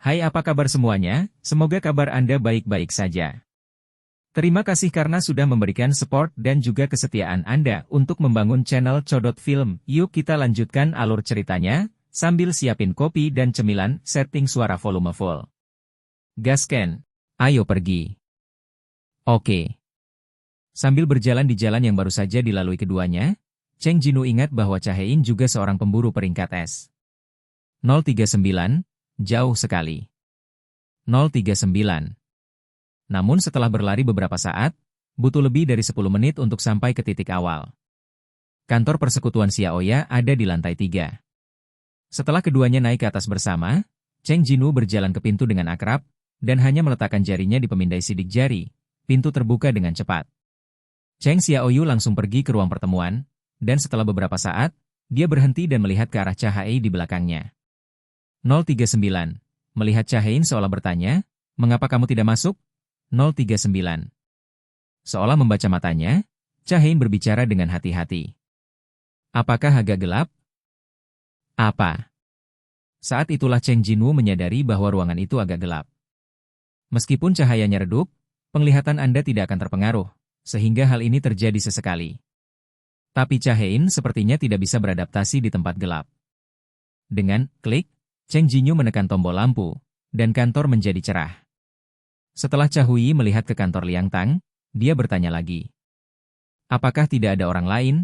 Hai, apa kabar semuanya? Semoga kabar Anda baik-baik saja. Terima kasih karena sudah memberikan support dan juga kesetiaan Anda untuk membangun channel Codot Film. Yuk kita lanjutkan alur ceritanya, sambil siapin kopi dan cemilan, setting suara volume full. Gasken. Ayo pergi. Oke. Sambil berjalan di jalan yang baru saja dilalui keduanya, Cheng Jinu ingat bahwa Cha-Hein juga seorang pemburu peringkat S. 039, jauh sekali. 039. Namun setelah berlari beberapa saat, butuh lebih dari 10 menit untuk sampai ke titik awal. Kantor persekutuan Xiaoya ada di lantai 3. Setelah keduanya naik ke atas bersama, Cheng Jinu berjalan ke pintu dengan akrab, dan hanya meletakkan jarinya di pemindai sidik jari, pintu terbuka dengan cepat. Cheng Xiaoyu langsung pergi ke ruang pertemuan, dan setelah beberapa saat, dia berhenti dan melihat ke arah Cha-Hein di belakangnya. 039. Melihat Cha-Hein seolah bertanya, "Mengapa kamu tidak masuk?" 039. Seolah membaca matanya, Cha-Hein berbicara dengan hati-hati. Apakah agak gelap? Apa? Saat itulah Cheng Jinu menyadari bahwa ruangan itu agak gelap. Meskipun cahayanya redup, penglihatan Anda tidak akan terpengaruh, sehingga hal ini terjadi sesekali. Tapi Cha-Hein sepertinya tidak bisa beradaptasi di tempat gelap. Dengan klik, Cheng Jinu menekan tombol lampu, dan kantor menjadi cerah. Setelah Cha Hui melihat ke kantor Liang Tang, dia bertanya lagi. Apakah tidak ada orang lain?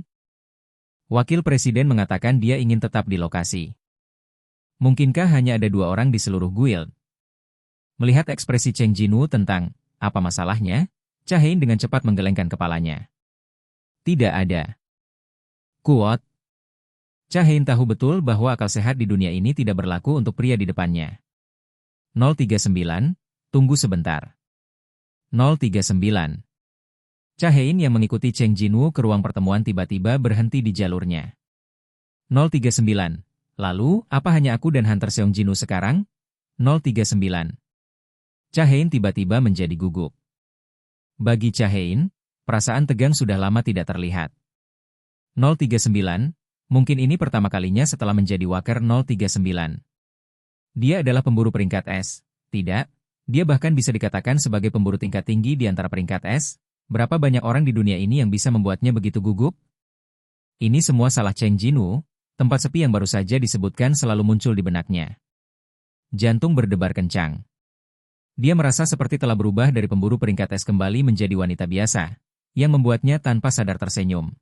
Wakil Presiden mengatakan dia ingin tetap di lokasi. Mungkinkah hanya ada 2 orang di seluruh guild? Melihat ekspresi Cheng Jinu tentang apa masalahnya, Cha-Hein dengan cepat menggelengkan kepalanya. Tidak ada. Kuat. Cha-Hein tahu betul bahwa akal sehat di dunia ini tidak berlaku untuk pria di depannya. 039. Tunggu sebentar. 039. Cha-Hein yang mengikuti Cheng Jinu ke ruang pertemuan tiba-tiba berhenti di jalurnya. 039. Lalu, apa hanya aku dan Hunter Seong Jinu sekarang? 039. Cha-Hein tiba-tiba menjadi gugup. Bagi Cha-Hein, perasaan tegang sudah lama tidak terlihat. 039. Mungkin ini pertama kalinya setelah menjadi Waker 039. Dia adalah pemburu peringkat S. Tidak. Dia bahkan bisa dikatakan sebagai pemburu tingkat tinggi di antara peringkat S. Berapa banyak orang di dunia ini yang bisa membuatnya begitu gugup? Ini semua salah Cheng Jinu, tempat sepi yang baru saja disebutkan selalu muncul di benaknya. Jantung berdebar kencang. Dia merasa seperti telah berubah dari pemburu peringkat S kembali menjadi wanita biasa, yang membuatnya tanpa sadar tersenyum.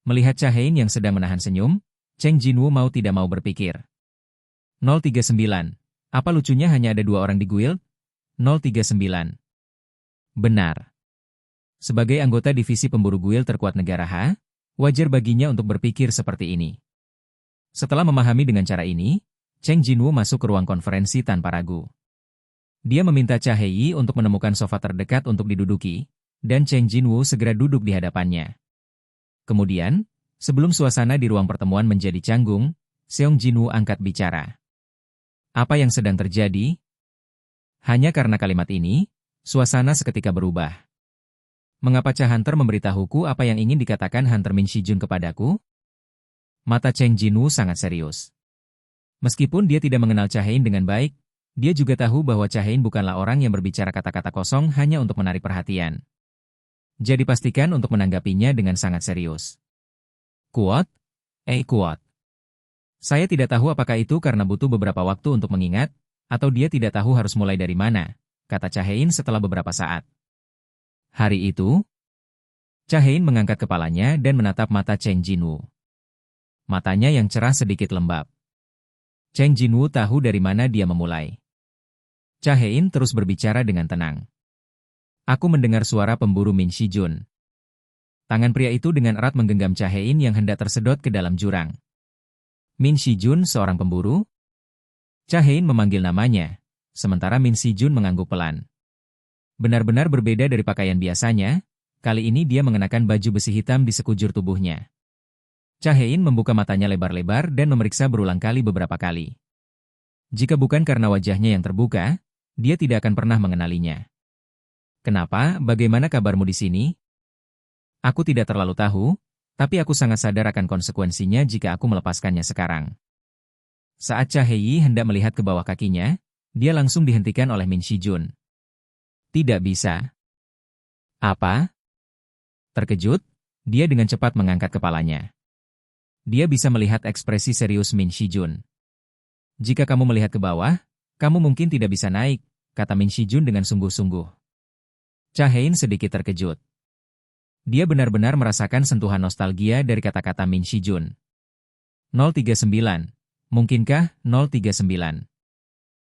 Melihat Cha-Hein yang sedang menahan senyum, Cheng Jinu mau tidak mau berpikir. 039. Apa lucunya hanya ada 2 orang di guild? 039. Benar. Sebagai anggota divisi pemburu guild terkuat negara H, wajar baginya untuk berpikir seperti ini. Setelah memahami dengan cara ini, Cheng Jinu masuk ke ruang konferensi tanpa ragu. Dia meminta Cha-Hein untuk menemukan sofa terdekat untuk diduduki, dan Cheng Jinu segera duduk di hadapannya. Kemudian, sebelum suasana di ruang pertemuan menjadi canggung, Seong Jinu angkat bicara. Apa yang sedang terjadi? Hanya karena kalimat ini, suasana seketika berubah. Mengapa Cha Hunter memberitahuku apa yang ingin dikatakan Hunter Min Shijun kepadaku? Mata Cheng Jinu sangat serius. Meskipun dia tidak mengenal Cha-Hein dengan baik, dia juga tahu bahwa Cha-Hein bukanlah orang yang berbicara kata-kata kosong hanya untuk menarik perhatian. Jadi pastikan untuk menanggapinya dengan sangat serius. Kuat? Kuat. Saya tidak tahu apakah itu karena butuh beberapa waktu untuk mengingat, atau dia tidak tahu harus mulai dari mana, kata Cha-Hein setelah beberapa saat. Hari itu, Cha-Hein mengangkat kepalanya dan menatap mata Cheng Jinu. Matanya yang cerah sedikit lembab. Cheng Jinu tahu dari mana dia memulai. Cha-Hein terus berbicara dengan tenang. Aku mendengar suara pemburu Min Shijun. Tangan pria itu dengan erat menggenggam Cha-Hein yang hendak tersedot ke dalam jurang. Min Shijun seorang pemburu? Cha-Hein memanggil namanya, sementara Min Shijun mengangguk pelan. Benar-benar berbeda dari pakaian biasanya, kali ini dia mengenakan baju besi hitam di sekujur tubuhnya. Cha-Hein membuka matanya lebar-lebar dan memeriksa berulang kali beberapa kali. Jika bukan karena wajahnya yang terbuka, dia tidak akan pernah mengenalinya. Kenapa? Bagaimana kabarmu di sini? Aku tidak terlalu tahu, tapi aku sangat sadar akan konsekuensinya jika aku melepaskannya sekarang. Saat Cha-Hei hendak melihat ke bawah kakinya, Dia langsung dihentikan oleh Min Shijun. Tidak bisa. Apa? Terkejut, dia dengan cepat mengangkat kepalanya. Dia bisa melihat ekspresi serius Min Shijun. Jika kamu melihat ke bawah, kamu mungkin tidak bisa naik, kata Min Shijun dengan sungguh-sungguh. Cha Hein sedikit terkejut. Dia benar-benar merasakan sentuhan nostalgia dari kata-kata Min Shijun. 039. Mungkinkah 039?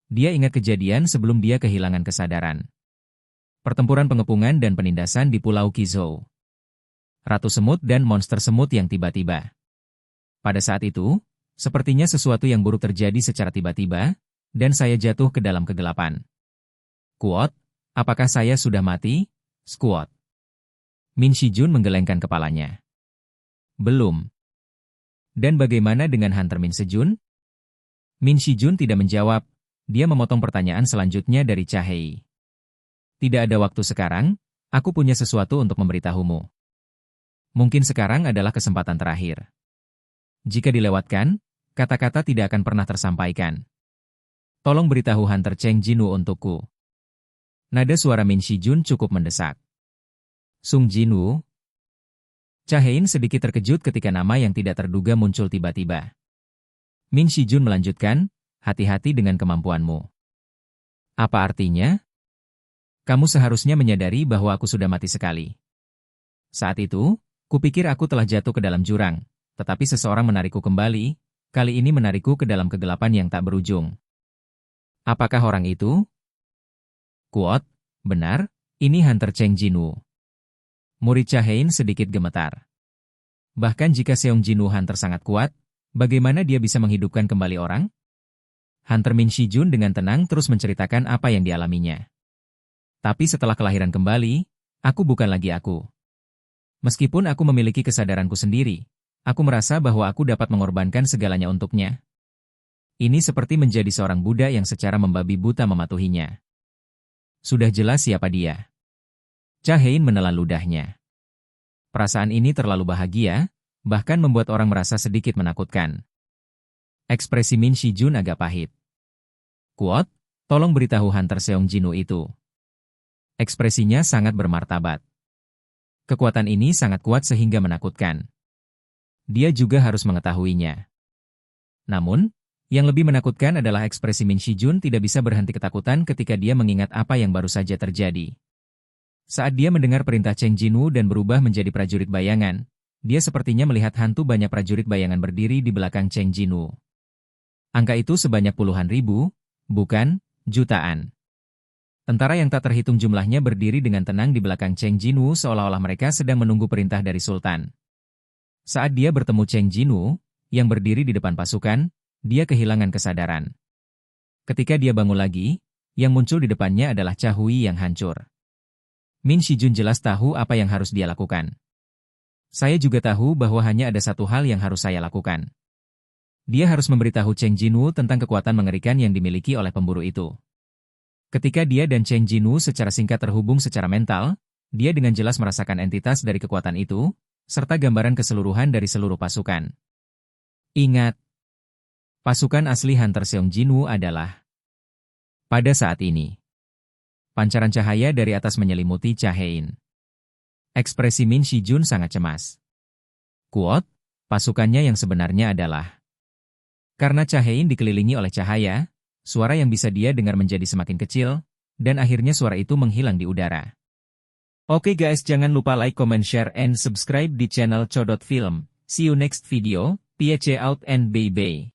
Dia ingat kejadian sebelum dia kehilangan kesadaran. Pertempuran pengepungan dan penindasan di Pulau Qizhou. Ratu semut dan monster semut yang tiba-tiba. Pada saat itu, sepertinya sesuatu yang buruk terjadi secara tiba-tiba, dan saya jatuh ke dalam kegelapan. Kuot, apakah saya sudah mati? Squat. Min Shijun menggelengkan kepalanya. Belum. Dan bagaimana dengan Hunter Min Shijun? Min Shijun tidak menjawab, dia memotong pertanyaan selanjutnya dari Cha Hei. Tidak ada waktu sekarang, aku punya sesuatu untuk memberitahumu. Mungkin sekarang adalah kesempatan terakhir. Jika dilewatkan, kata-kata tidak akan pernah tersampaikan. Tolong beritahu Hunter Cheng Jinwoo untukku. Nada suara Min Shijun cukup mendesak. Sung Jinwoo. Cha Hein sedikit terkejut ketika nama yang tidak terduga muncul tiba-tiba. Min Shijun melanjutkan, hati-hati dengan kemampuanmu. Apa artinya? Kamu seharusnya menyadari bahwa aku sudah mati sekali. Saat itu, kupikir aku telah jatuh ke dalam jurang, tetapi seseorang menarikku kembali, kali ini menarikku ke dalam kegelapan yang tak berujung. Apakah orang itu? Kuot, benar, ini Hunter Cheng Jinwoo. Murid Cha Hein sedikit gemetar. Bahkan jika Seong Jinwoo Hunter sangat kuat, bagaimana dia bisa menghidupkan kembali orang? Hunter Min Shijun dengan tenang terus menceritakan apa yang dialaminya. Tapi setelah kelahiran kembali, aku bukan lagi aku. Meskipun aku memiliki kesadaranku sendiri, aku merasa bahwa aku dapat mengorbankan segalanya untuknya. Ini seperti menjadi seorang Buddha yang secara membabi buta mematuhinya. Sudah jelas siapa dia. Cha Hein menelan ludahnya. Perasaan ini terlalu bahagia, bahkan membuat orang merasa sedikit menakutkan. Ekspresi Min Shijun agak pahit. Kuot, tolong beritahu Hunter Seong Jinwoo itu. Ekspresinya sangat bermartabat. Kekuatan ini sangat kuat sehingga menakutkan. Dia juga harus mengetahuinya. Namun, yang lebih menakutkan adalah ekspresi Min Shijun tidak bisa berhenti ketakutan ketika dia mengingat apa yang baru saja terjadi. Saat dia mendengar perintah Cheng Jinwoo dan berubah menjadi prajurit bayangan, dia sepertinya melihat hantu banyak prajurit bayangan berdiri di belakang Cheng Jinwoo. Angka itu sebanyak puluhan ribu, bukan jutaan. Tentara yang tak terhitung jumlahnya berdiri dengan tenang di belakang Cheng Jinwoo seolah-olah mereka sedang menunggu perintah dari Sultan. Saat dia bertemu Cheng Jinwoo, yang berdiri di depan pasukan, dia kehilangan kesadaran. Ketika dia bangun lagi, yang muncul di depannya adalah Cha Hui yang hancur. Min Shijun jelas tahu apa yang harus dia lakukan. Saya juga tahu bahwa hanya ada satu hal yang harus saya lakukan. Dia harus memberitahu Cheng Jinwoo tentang kekuatan mengerikan yang dimiliki oleh pemburu itu. Ketika dia dan Cheng Jinwoo secara singkat terhubung secara mental, dia dengan jelas merasakan entitas dari kekuatan itu, serta gambaran keseluruhan dari seluruh pasukan. Ingat, pasukan asli Hunter Seong Jinwoo adalah pada saat ini. Pancaran cahaya dari atas menyelimuti Cha Hein. Ekspresi Min Shijun sangat cemas. Kuot, pasukannya yang sebenarnya adalah. Karena Cha Hein dikelilingi oleh cahaya, suara yang bisa dia dengar menjadi semakin kecil, dan akhirnya suara itu menghilang di udara. Oke guys, jangan lupa like, comment, share, and subscribe di channel Chodot Film. See you next video, peace out and bye-bye.